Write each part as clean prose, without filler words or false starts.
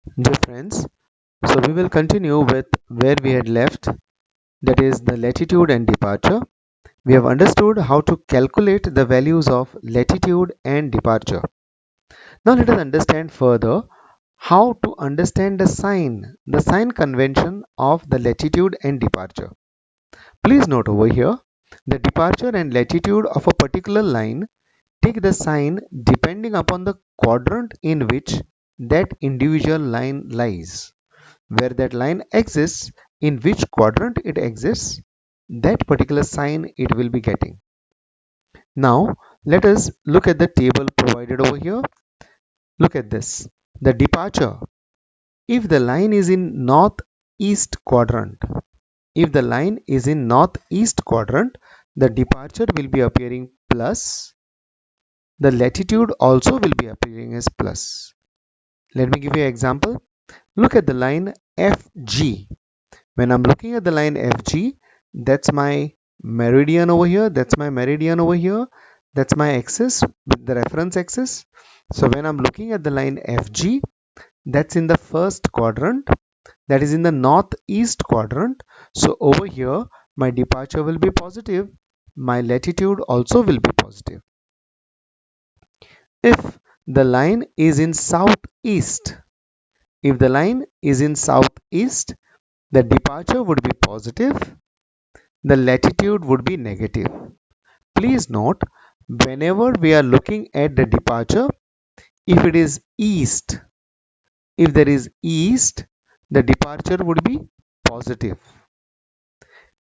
Dear friends, so we will continue with where we had left, that is the latitude and departure. We have understood how to calculate the values of latitude and departure. Now let us understand further how to understand the sign convention of the latitude and departure. Please note over here, the departure and latitude of a particular line take the sign depending upon the quadrant in which that individual line lies. Where that line exists, in which quadrant it exists, that particular sign it will be getting. Now let us look at the table provided over here. Look at this. The departure. If the line is in northeast quadrant, if the line is in northeast quadrant, the departure will be appearing plus. The latitude also will be appearing as plus. Let me give you an example. Look at the line FG. When I'm looking at the line FG, that's my meridian over here, that's my meridian over here, that's my axis with the reference axis. So when I'm looking at the line FG, that's in the first quadrant, that is in the northeast quadrant. So over here, my departure will be positive, my latitude also will be positive. If the line is in southeast, if the line is in southeast, the departure would be positive, the latitude would be negative. Please note, whenever we are looking at the departure, if it is east, if there is east, the departure would be positive.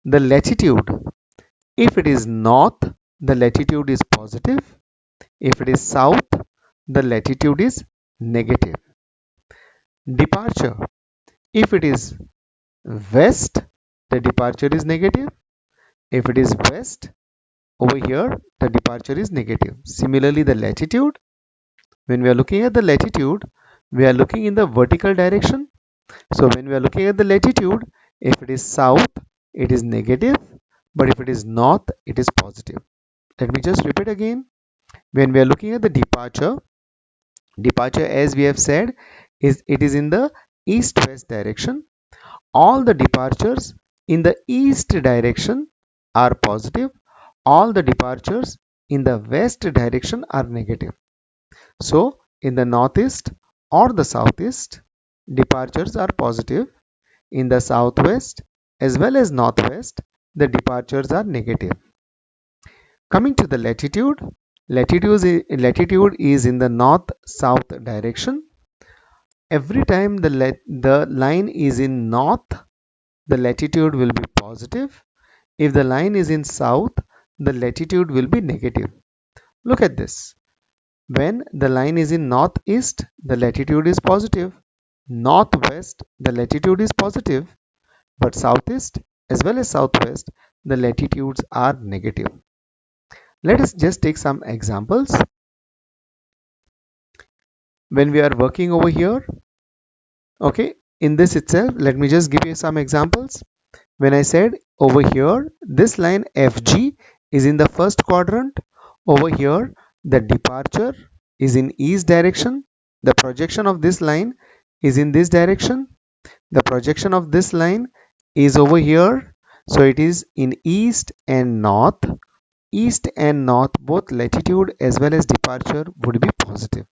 The latitude, if it is north, the latitude is positive. If it is south, the latitude is negative. Departure, if it is west, the departure is negative. If it is west, over here, the departure is negative. Similarly, the latitude, when we are looking at the latitude, we are looking in the vertical direction. So when we are looking at the latitude, if it is south, it is negative, but if it is north, it is positive. Let me just repeat again. When we are looking at the departure as we have said, it is in the east-west direction. All the departures in the east direction are positive. All the departures in the west direction are negative. So in the northeast or the southeast, departures are positive. In the southwest as well as northwest, the departures are negative. Coming to the latitude, latitude is in the north-south direction. Every time the line is in north, the latitude will be positive. If the line is in south, the latitude will be negative. Look at this. When the line is in northeast, the latitude is positive. Northwest, the latitude is positive. But southeast as well as southwest, the latitudes are negative. Let us just take some examples. When we are working over here, okay, in this itself, let me just give you some examples. When I said over here, this line FG is in the first quadrant. Over here, the departure is in east direction. The projection of this line is in this direction. The projection of this line is over here. So it is in east and north. East and north, both latitude as well as departure would be positive.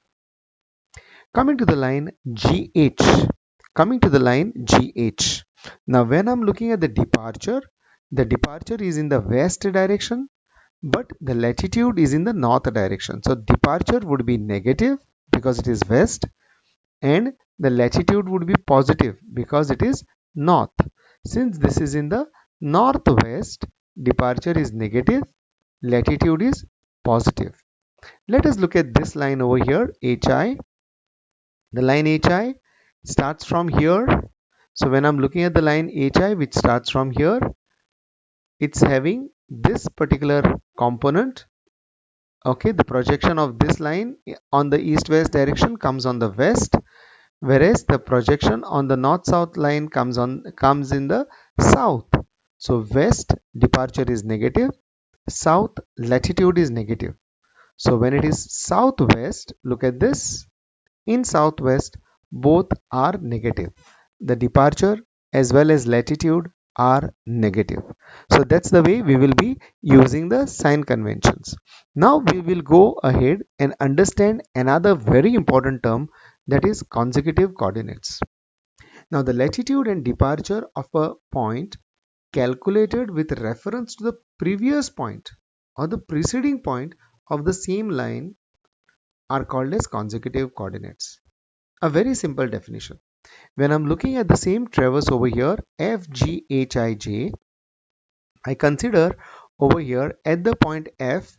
Coming to the line GH. Coming to the line GH. Now when I'm looking at the departure is in the west direction, but the latitude is in the north direction. So departure would be negative because it is west, and the latitude would be positive because it is north. Since this is in the northwest, departure is negative, latitude is positive. Let us look at this line over here, HI. The line HI starts from here. So when I'm looking at the line HI which starts from here, it's having this particular component. Okay, the projection of this line on the east-west direction comes on the west, whereas the projection on the north-south line comes in the south. So west departure is negative, south latitude is negative. So when it is southwest, look at this. In southwest, both are negative. The departure as well as latitude are negative. So that's the way we will be using the sign conventions. Now we will go ahead and understand another very important term, that is consecutive coordinates. Now the latitude and departure of a point calculated with reference to the previous point or the preceding point of the same line are called as consecutive coordinates. A very simple definition. When I'm looking at the same traverse over here, FGHIJ, I consider over here at the point F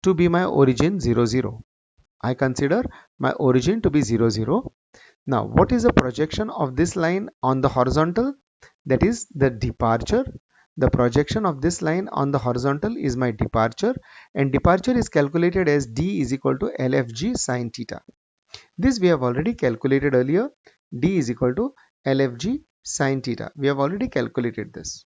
to be my origin 0, 0. I consider my origin to be 0, 0. Now, what is the projection of this line on the horizontal? That is the departure. The projection of this line on the horizontal is my departure, and departure is calculated as d is equal to LFG sine theta. This we have already calculated earlier. D is equal to LFG sine theta. We have already calculated this.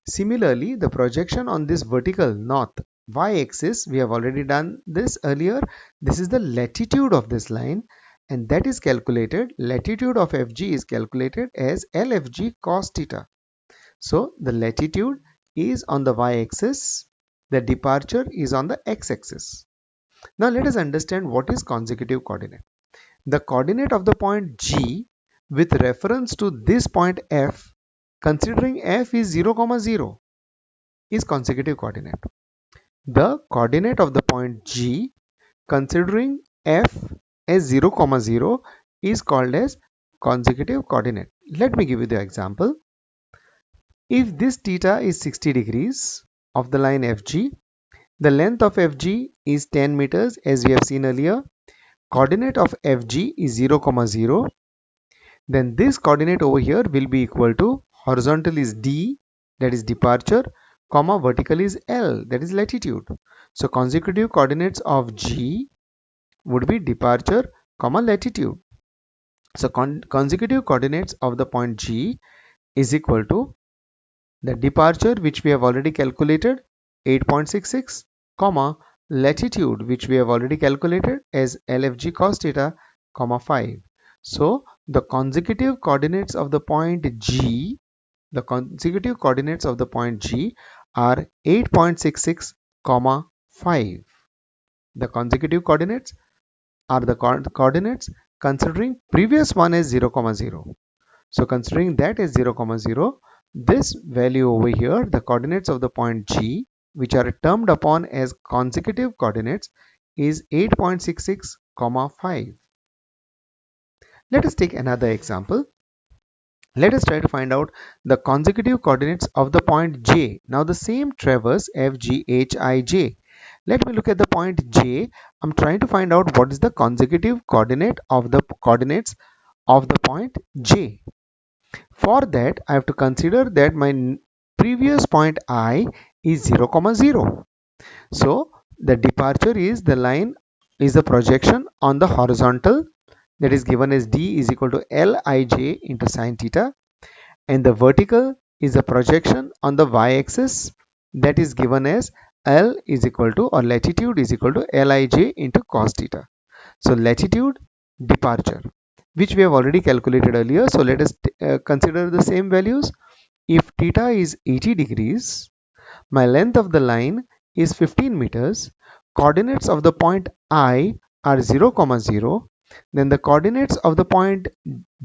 Similarly, the projection on this vertical north y-axis, we have already done this earlier. This is the latitude of this line, and that is calculated. Latitude of FG is calculated as LFG cos theta. So the latitude is on the y-axis, the departure is on the x-axis. Now let us understand what is consecutive coordinate. The coordinate of the point G with reference to this point F, considering F is 0, 0, is consecutive coordinate. The coordinate of the point G considering F as 0, 0 is called as consecutive coordinate. Let me give you the example. If this theta is 60 degrees of the line FG, the length of FG is 10 meters as we have seen earlier. Coordinate of FG is 0, 0. Then this coordinate over here will be equal to horizontal is D, that is departure, comma vertical is L, that is latitude. So consecutive coordinates of G would be departure, comma latitude. So consecutive coordinates of the point G is equal to the departure, which we have already calculated, 8.66, comma latitude, which we have already calculated as LFG cos theta, comma 5. So the consecutive coordinates of the point G, the consecutive coordinates of the point G are 8.66, comma 5. The consecutive coordinates are the coordinates considering previous one as 0, 0. So considering that as 0, 0, this value over here, the coordinates of the point G, which are termed upon as consecutive coordinates, is 8.66, 5. Let us take another example. Let us try to find out the consecutive coordinates of the point J. Now the same traverse FGHIJ. Let me look at the point J. I'm trying to find out what is the consecutive coordinate of the coordinates of the point J. For that, I have to consider that my previous point I is 0, 0. So the departure is the line is the projection on the horizontal, that is given as D is equal to Lij into sine theta, and the vertical is the projection on the y-axis, that is given as L is equal to, or latitude is equal to Lij into cos theta. So latitude, departure, which we have already calculated earlier. So let us consider the same values. If theta is 80 degrees, my length of the line is 15 meters. Coordinates of the point I are 0, 0. Then the coordinates of the point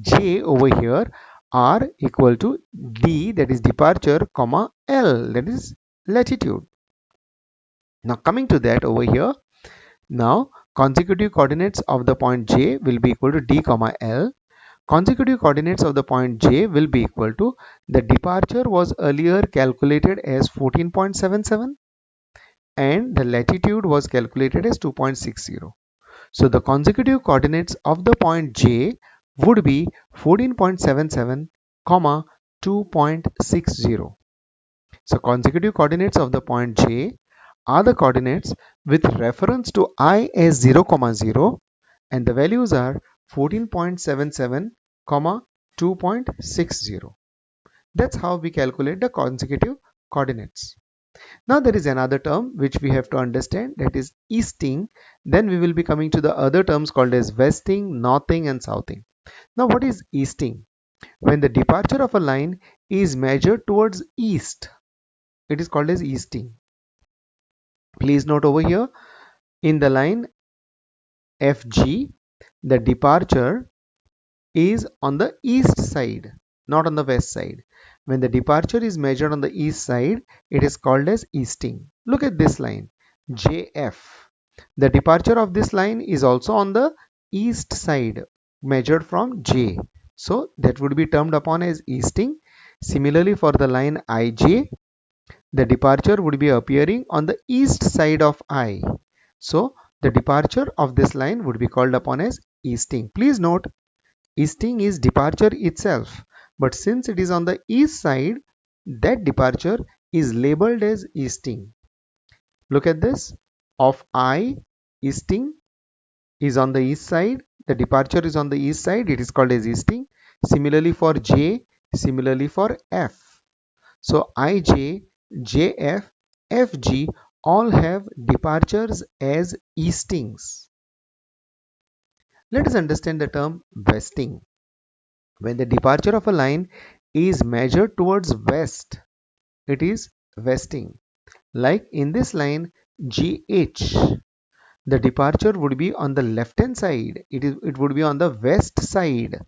J over here are equal to D, that is departure, comma L, that is latitude. Now coming to that over here, now consecutive coordinates of the point J will be equal to D, comma L. Consecutive coordinates of the point J will be equal to, the departure was earlier calculated as 14.77 and the latitude was calculated as 2.60. So the consecutive coordinates of the point J would be 14.77, 2.60. So consecutive coordinates of the point J are the coordinates with reference to I as 0, 0, and the values are 14.77, 2.60. That's how we calculate the consecutive coordinates. Now there is another term which we have to understand, that is easting. Then we will be coming to the other terms called as westing, northing and southing. Now what is easting? When the departure of a line is measured towards east, it is called as easting. Please note over here, in the line FG, the departure is on the east side, not on the west side. When the departure is measured on the east side, it is called as easting. Look at this line, JF. The departure of this line is also on the east side, measured from J. So that would be termed upon as easting. Similarly, for the line IJ, the departure would be appearing on the east side of I. So the departure of this line would be called upon as easting. Please note, easting is departure itself, but since it is on the east side, that departure is labeled as easting. Look at this, of I, easting is on the east side, the departure is on the east side, it is called as easting. Similarly for J, similarly for F. So IJ, JF, FG all have departures as eastings. Let us understand the term westing. When the departure of a line is measured towards west, it is westing. Like in this line GH, the departure would be on the left hand side. It would be on the west side.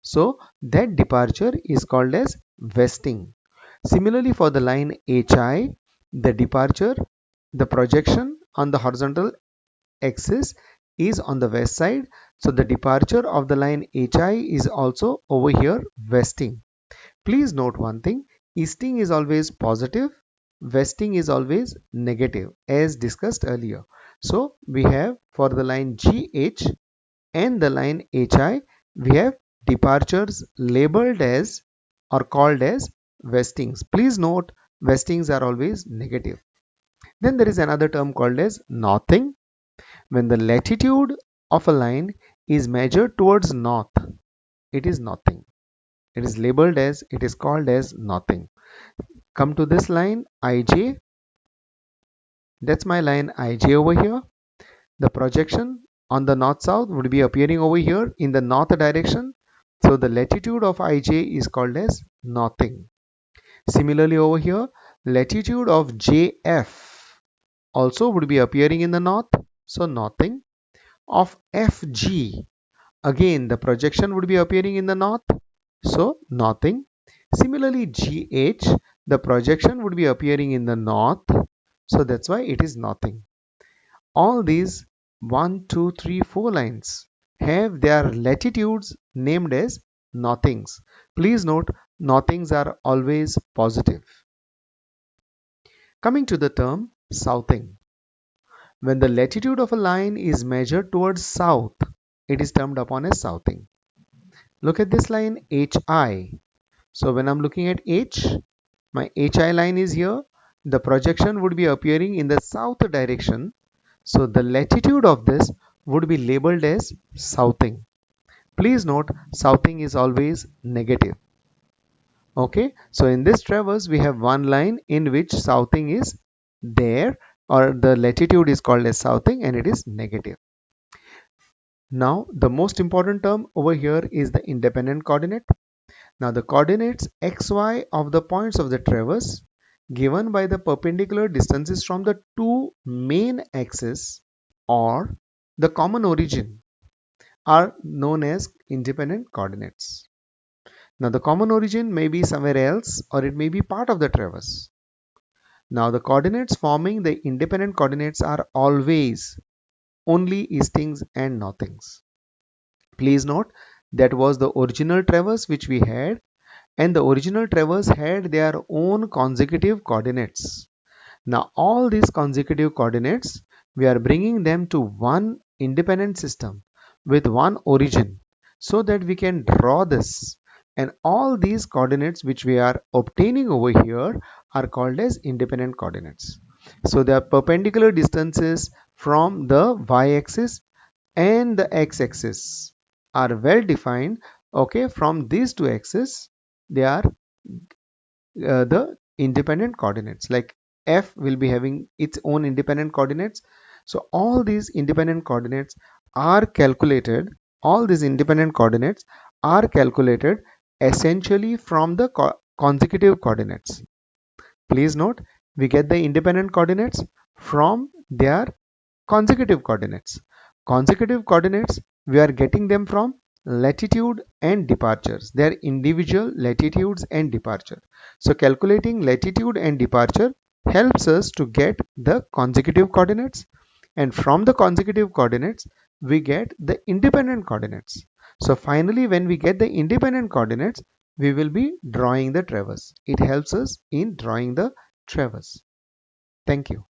So that departure is called as westing. Similarly for the line HI, the departure, the projection on the horizontal axis is on the west side. So the departure of the line HI is also over here westing. Please note one thing, easting is always positive, westing is always negative as discussed earlier. So we have for the line GH and the line HI, we have departures labeled as or called as westings. Please note, westings are always negative. Then there is another term called as northing. When the latitude of a line is measured towards north, it is northing. It is labeled as, it is called as northing. Come to this line IJ, that's my line IJ over here. The projection on the north south would be appearing over here in the north direction. So the latitude of IJ is called as northing. Similarly over here, latitude of JF also would be appearing in the north. So northing. Of FG, again the projection would be appearing in the north. So northing. Similarly GH, the projection would be appearing in the north. So that's why it is northing. All these 1, 2, 3, 4 lines have their latitudes named as northings. Please note, northings are always positive. Coming to the term southing. When the latitude of a line is measured towards south, it is termed upon as southing. Look at this line HI. So when I'm looking at H, my HI line is here. The projection would be appearing in the south direction. So the latitude of this would be labeled as southing. Please note, southing is always negative. Okay, so in this traverse we have one line in which southing is there, or the latitude is called as southing and it is negative. Now the most important term over here is the independent coordinate. Now the coordinates xy of the points of the traverse given by the perpendicular distances from the two main axes or the common origin are known as independent coordinates. Now the common origin may be somewhere else or it may be part of the traverse. Now the coordinates forming the independent coordinates are always only eastings and northings. Please note, that was the original traverse which we had, and the original traverse had their own consecutive coordinates. Now all these consecutive coordinates, we are bringing them to one independent system with one origin so that we can draw this, and all these coordinates which we are obtaining over here are called as independent coordinates. So they are perpendicular distances from the y-axis and the x-axis are well defined. Okay, from these two axes they are the independent coordinates. Like f will be having its own independent coordinates. So all these independent coordinates are calculated all these independent coordinates are calculated essentially from the consecutive coordinates. Please note, we get the independent coordinates from their consecutive coordinates. Consecutive coordinates, we are getting them from latitude and departures. They are individual latitudes and departure. So calculating latitude and departure helps us to get the consecutive coordinates, and from the consecutive coordinates we get the independent coordinates. So finally, when we get the independent coordinates, we will be drawing the traverse. It helps us in drawing the traverse. Thank you.